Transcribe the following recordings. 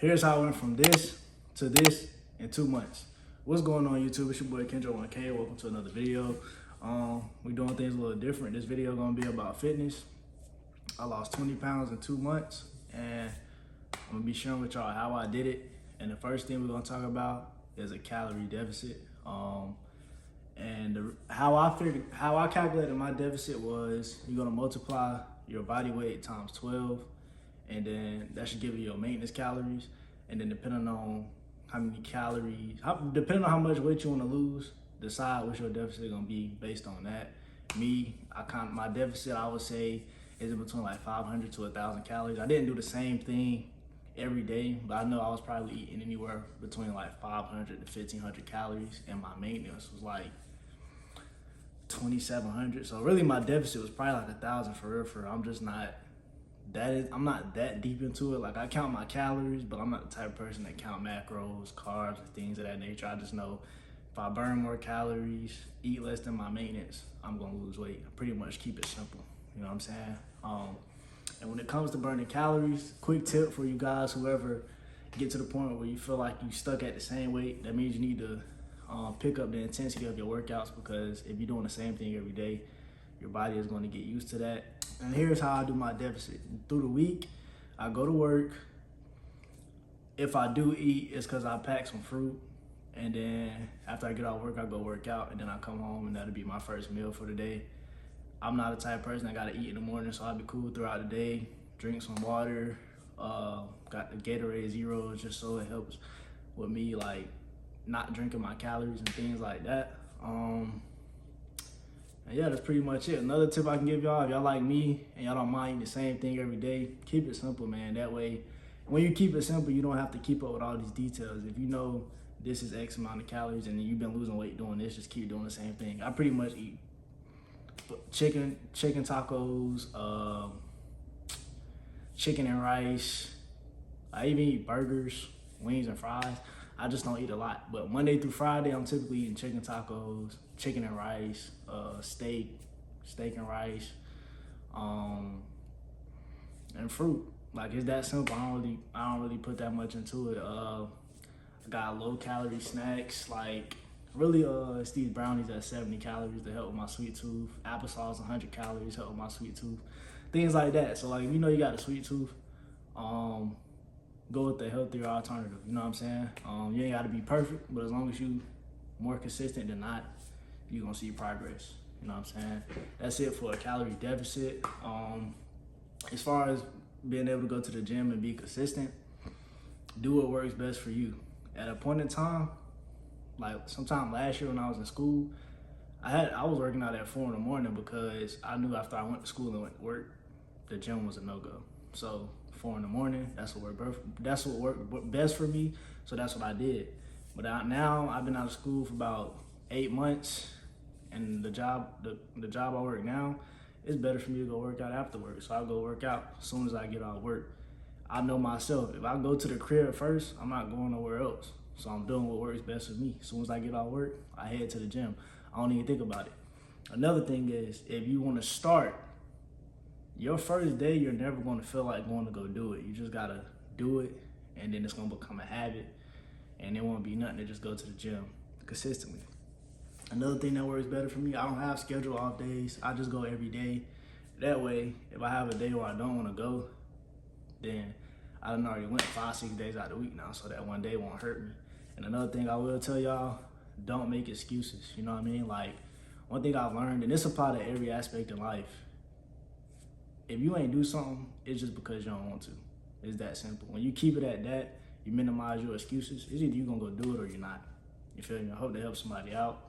Here's how I went from this to this in 2 months. What's going on, YouTube? It's your boy Kendra1K. Welcome to another video. We're doing things a little different. This video gonna be about fitness. I lost 20 pounds in 2 months, and I'm gonna be sharing with y'all how I did it. And the first thing we're gonna talk about is a calorie deficit. How I calculated my deficit was you're gonna multiply your body weight times 12, and then that should give you your maintenance calories. And then depending on how many calories, depending on how much weight you want to lose, decide what your deficit is gonna be based on that. My deficit, I would say, is in between like 500 to 1,000 calories. I didn't do the same thing every day, but I know I was probably eating anywhere between like 500 to 1,500 calories, and my maintenance was like 2,700. So really, my deficit was probably like 1,000 for real. I'm not that deep into it. Like, I count my calories, but I'm not the type of person that count macros, carbs, and things of that nature. I just know if I burn more calories, eat less than my maintenance, I'm gonna lose weight. I pretty much keep it simple. You know what I'm saying? And when it comes to burning calories, quick tip for you guys, whoever get to the point where you feel like you stuck at the same weight, that means you need to pick up the intensity of your workouts, because if you're doing the same thing every day, your body is going to get used to that. And here's how I do my deficit. Through the week, I go to work. If I do eat, it's because I pack some fruit. And then after I get out of work, I go work out. And then I come home, and that'll be my first meal for the day. I'm not the type of person that got to eat in the morning, so I'll be cool throughout the day. Drink some water. Got the Gatorade Zero, just so it helps with me, like, not drinking my calories and things like that. And yeah, that's pretty much it. Another tip I can give y'all, if y'all like me and y'all don't mind eating the same thing every day, keep it simple, man. That way, when you keep it simple, you don't have to keep up with all these details. If you know this is X amount of calories and you've been losing weight doing this, just keep doing the same thing. I pretty much eat chicken tacos, chicken and rice. I even eat burgers, wings, and fries. I just don't eat a lot. But Monday through Friday, I'm typically eating chicken tacos, chicken and rice, steak and rice, and fruit. Like, it's that simple. I don't really put that much into it. I got low calorie snacks, like really it's these brownies at 70 calories to help with my sweet tooth. Applesauce 100 calories help with my sweet tooth. Things like that. So like, if you know you got a sweet tooth, go with the healthier alternative. You know what I'm saying? You ain't gotta be perfect, but as long as you more consistent than not, you're gonna see progress. You know what I'm saying? That's it for a calorie deficit. As far as being able to go to the gym and be consistent, do what works best for you. At a point in time, like sometime last year when I was in school, I was working out at 4 in the morning because I knew after I went to school and went to work, the gym was a no-go. So 4 in the morning, that's what worked best for me. So that's what I did. But now I've been out of school for about 8 months, and the job I work now, it's better for me to go work out after work. So I'll go work out as soon as I get out of work. I know myself, if I go to the crib first, I'm not going nowhere else. So I'm doing what works best for me. As soon as I get out of work, I head to the gym. I don't even think about it. Another thing is, if you want to start, your first day, you're never going to feel like going to go do it. You just got to do it, and then it's going to become a habit, and it won't be nothing to just go to the gym consistently. Another thing that works better for me, I don't have scheduled off days. I just go every day. That way, if I have a day where I don't want to go, then I done already went 5-6 days out of the week now, so that one day won't hurt me. And another thing I will tell y'all, don't make excuses. You know what I mean? Like, one thing I've learned, and this applies to every aspect in life, if you ain't do something, it's just because you don't want to. It's that simple. When you keep it at that, you minimize your excuses. It's either you're gonna go do it or you're not. You feel me? I hope to help somebody out.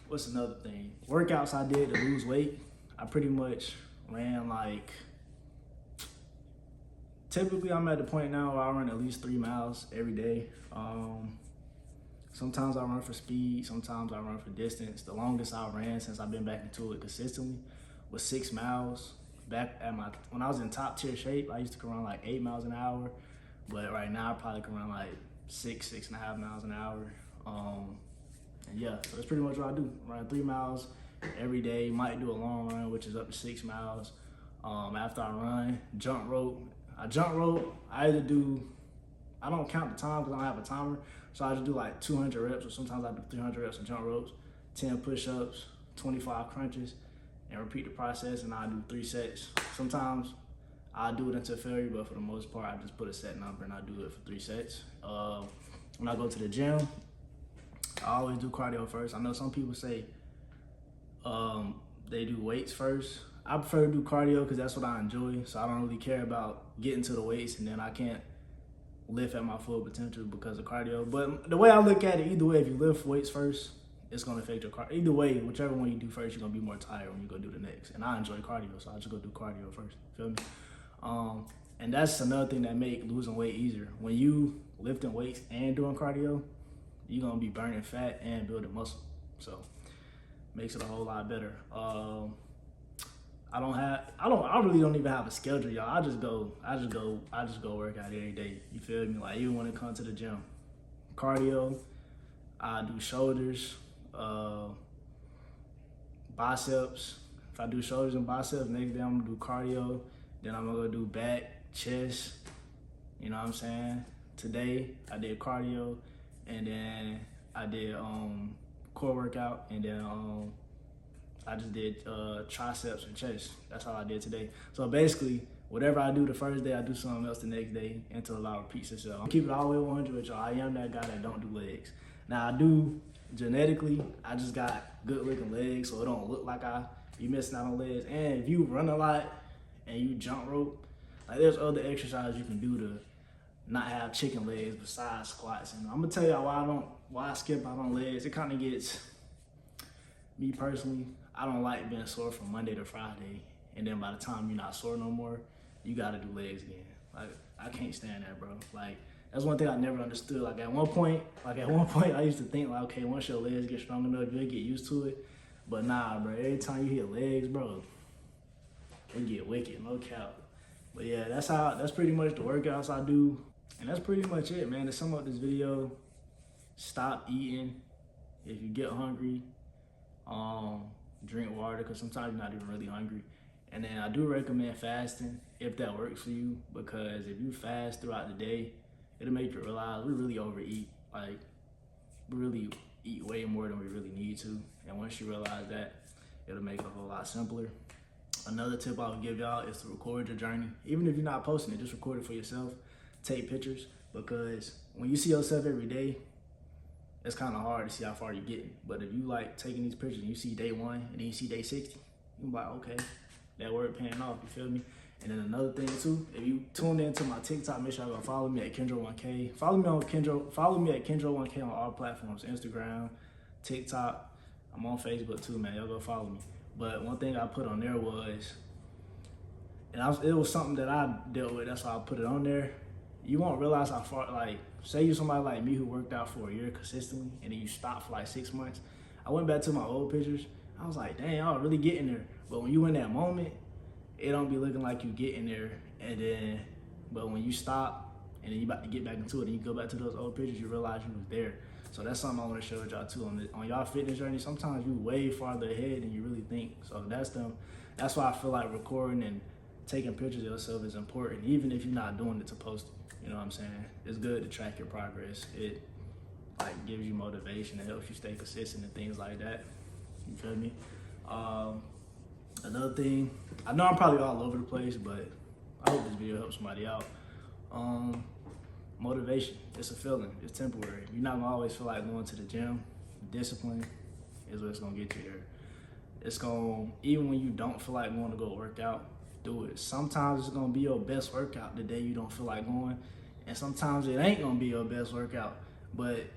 What's another thing? Workouts I did to lose weight, I pretty much ran like, typically I'm at the point now where I run at least 3 miles every day. Sometimes I run for speed, sometimes I run for distance. The longest I ran since I've been back into it consistently was 6 miles. When I was in top tier shape, I used to run like 8 miles an hour, but right now I probably can run like 6.5 miles an hour. And yeah, so that's pretty much what I do. Run 3 miles every day. Might do a long run, which is up to 6 miles. After I run, jump rope. I jump rope, I don't count the time because I don't have a timer. So I just do like 200 reps, or sometimes I do 300 reps of jump ropes, 10 push-ups, 25 crunches, and repeat the process, and I do 3 sets. Sometimes I do it until failure, but for the most part, I just put a set number and I do it for 3 sets. When I go to the gym, I always do cardio first. I know some people say they do weights first. I prefer to do cardio because that's what I enjoy, so I don't really care about getting to the weights and then I can't lift at my full potential because of cardio. But the way I look at it, either way, if you lift weights first, it's gonna affect your cardio. Either way, whichever one you do first, you're gonna be more tired when you go do the next. And I enjoy cardio, so I just go do cardio first. Feel me? And that's another thing that make losing weight easier. When you lifting weights and doing cardio, you're gonna be burning fat and building muscle. So makes it a whole lot better. I really don't even have a schedule, y'all. I just go work out every day. You feel me? Like even when it comes to the gym. Cardio, I do shoulders, biceps. If I do shoulders and biceps, next day I'm gonna do cardio. Then I'm gonna go do back, chest. You know what I'm saying? Today I did cardio, and then I did core workout, and then I just did triceps and chest. That's all I did today. So basically, whatever I do the first day, I do something else the next day until I repeats itself. Keep it all the way 100 with y'all. I am that guy that don't do legs. Now I do genetically, I just got good looking legs, so it don't look like I be missing out on legs. And if you run a lot and you jump rope, like there's other exercises you can do to not have chicken legs besides squats. And I'm gonna tell y'all why I skip out on legs. It kind of gets, me personally, I don't like being sore from Monday to Friday, and then by the time you're not sore no more, you gotta do legs again. Like I can't stand that, bro. Like that's one thing I never understood. Like at one point, I used to think like, okay, once your legs get strong enough, you'll get used to it. But nah, bro. Every time you hit legs, bro, it get wicked, no cap. But yeah, that's pretty much the workouts I do, and that's pretty much it, man. To sum up this video, stop eating if you get hungry. Drink water, because sometimes you're not even really hungry. And then I do recommend fasting if that works for you, because if you fast throughout the day, it'll make you realize we really overeat. Like we really eat way more than we really need to. And once you realize that, it'll make it a whole lot simpler. Another tip I would give y'all is to record your journey. Even if you're not posting it, just record it for yourself. Take pictures, because when you see yourself every day, it's kind of hard to see how far you're getting. But if you like taking these pictures and you see day 1 and then you see day 60, you can be like, okay, that work paying off, you feel me? And then another thing too, if you tune into my TikTok, make sure y'all go follow me at Kendro1K. Follow me at Kendro1K on all platforms, Instagram, TikTok. I'm on Facebook too, man. Y'all go follow me. But one thing I put on there was, it was something that I dealt with, that's why I put it on there. You won't realize how far, like, say you're somebody like me who worked out for a year consistently and then you stop for like 6 months. I went back to my old pictures. I was like, dang, y'all really getting there. But when you in that moment, it don't be looking like you getting there. But when you stop and then you about to get back into it and you go back to those old pictures, you realize you was there. So that's something I want to show y'all too on y'all fitness journey. Sometimes you way farther ahead than you really think. So that's why I feel like recording and taking pictures of yourself is important, even if you're not doing it to post it. You know what I'm saying? It's good to track your progress. It like gives you motivation. It helps you stay consistent and things like that. You feel me? Another thing, I know I'm probably all over the place, but I hope this video helps somebody out. Motivation, it's a feeling, it's temporary. You're not gonna always feel like going to the gym. Discipline is what's gonna get you there. Even when you don't feel like going to go work out, do it. Sometimes it's gonna be your best workout the day you don't feel like going, and sometimes it ain't gonna be your best workout, but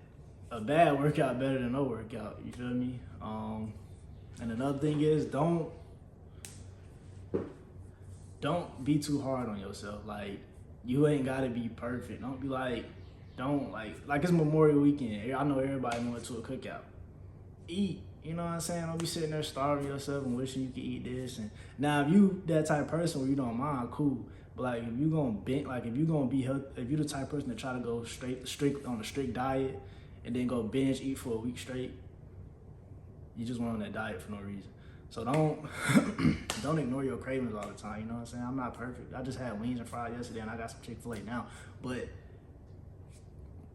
a bad workout better than no workout, you feel me? And another thing is, don't be too hard on yourself. Like, you ain't gotta be perfect. Don't be like, it's Memorial Weekend. I know everybody went to a cookout. Eat, you know what I'm saying? Don't be sitting there starving yourself and wishing you could eat this. And now, if you that type of person where you don't mind, cool. But like, if you gonna be healthy, if you the type of person that try to go strict on a strict diet and then go binge eat for a week straight, you just went on that diet for no reason. So don't don't ignore your cravings all the time. You know what I'm saying? I'm not perfect. I just had wings and fries yesterday, and I got some Chick-fil-A now. But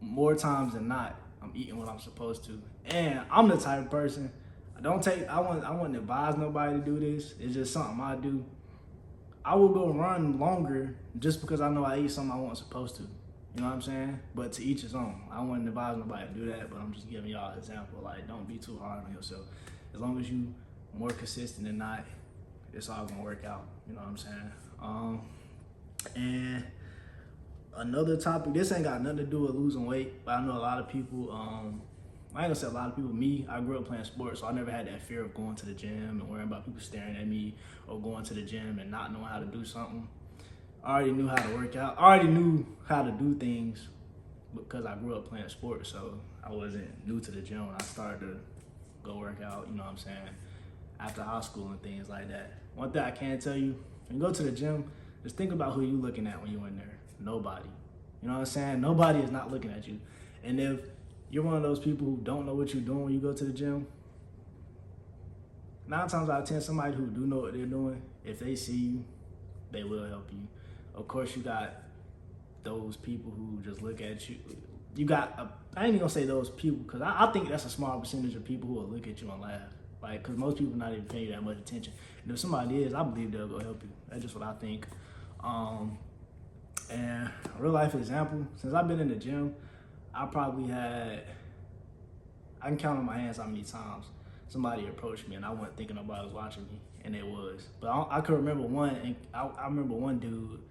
more times than not, I'm eating what I'm supposed to. And I'm the type of person, I wouldn't advise nobody to do this. It's just something I do. I will go run longer just because I know I ate something I wasn't supposed to. You know what I'm saying? But to each his own. I wouldn't advise nobody to do that, but I'm just giving y'all an example. Like, don't be too hard on yourself. As long as you more consistent than not, it's all gonna work out. You know what I'm saying? And another topic, this ain't got nothing to do with losing weight, but I know a lot of people, I ain't gonna say a lot of people, me, I grew up playing sports, so I never had that fear of going to the gym and worrying about people staring at me or going to the gym and not knowing how to do something. I already knew how to work out. I already knew how to do things because I grew up playing sports, so I wasn't new to the gym when I started to go work out, you know what I'm saying, after high school and things like that. One thing I can tell you, when you go to the gym, just think about who you looking at when you're in there. Nobody. You know what I'm saying? Nobody is not looking at you. And if you're one of those people who don't know what you're doing when you go to the gym, 9 times out of 10, somebody who do know what they're doing, if they see you, they will help you. Of course, you got those people who just look at you. You got, I ain't even gonna say those people, because I think that's a small percentage of people who will look at you and laugh. Like, because most people not even paying you that much attention. And if somebody is, I believe they'll go help you. That's just what I think. And a real life example, since I've been in the gym, I probably had, I can count on my hands how many times somebody approached me and I wasn't thinking nobody was watching me, and it was. But I could remember one, and I remember one dude,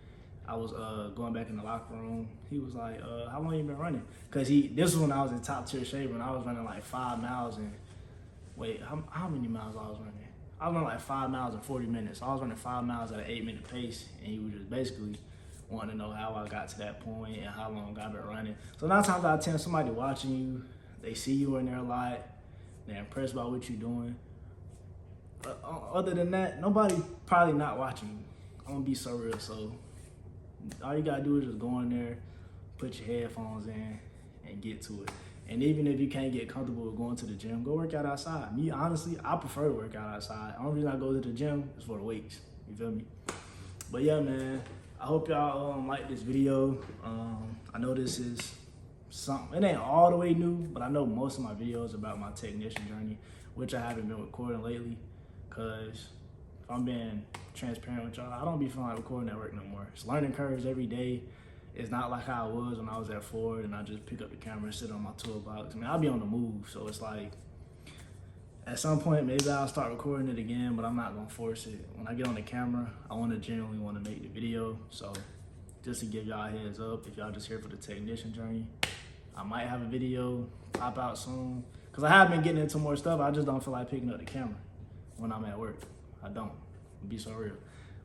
I was going back in the locker room. He was like, how long you been running? Because this was when I was in top tier shape, and I was running like 5 miles and, wait, how many miles I was running? I was running like 5 miles in 40 minutes. I was running 5 miles at an 8-minute pace, and he was just basically wanting to know how I got to that point and how long I've been running. So 9 times out of 10, somebody watching you, they see you in there a lot, they're impressed by what you're doing. Other than that, nobody probably not watching you. I'm gonna be so real. So all you gotta do is just go in there, put your headphones in, and get to it. And even if you can't get comfortable with going to the gym, go work out outside. Me, honestly, I prefer to work out outside. The only reason I go to the gym is for the weights. You feel me? But yeah, man, I hope y'all like this video. I know this is something, it ain't all the way new, but I know most of my videos about my technician journey, which I haven't been recording lately, because if I'm being transparent with y'all, I don't be feeling like recording at work no more. It's learning curves every day. It's not like how it was when I was at Ford and I just pick up the camera and sit on my toolbox. I mean, I'll be on the move, so it's like, at some point, maybe I'll start recording it again, but I'm not gonna force it. When I get on the camera, I genuinely want to make the video. So just to give y'all a heads up, if y'all just here for the technician journey, I might have a video pop out soon. Cause I have been getting into more stuff. I just don't feel like picking up the camera when I'm at work. I don't. I'll be so real.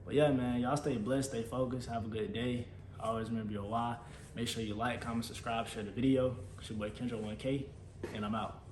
But yeah, man, y'all stay blessed, stay focused, have a good day. Always remember your why. Make sure you like, comment, subscribe, share the video. It's your boy Kendra 1K, and I'm out.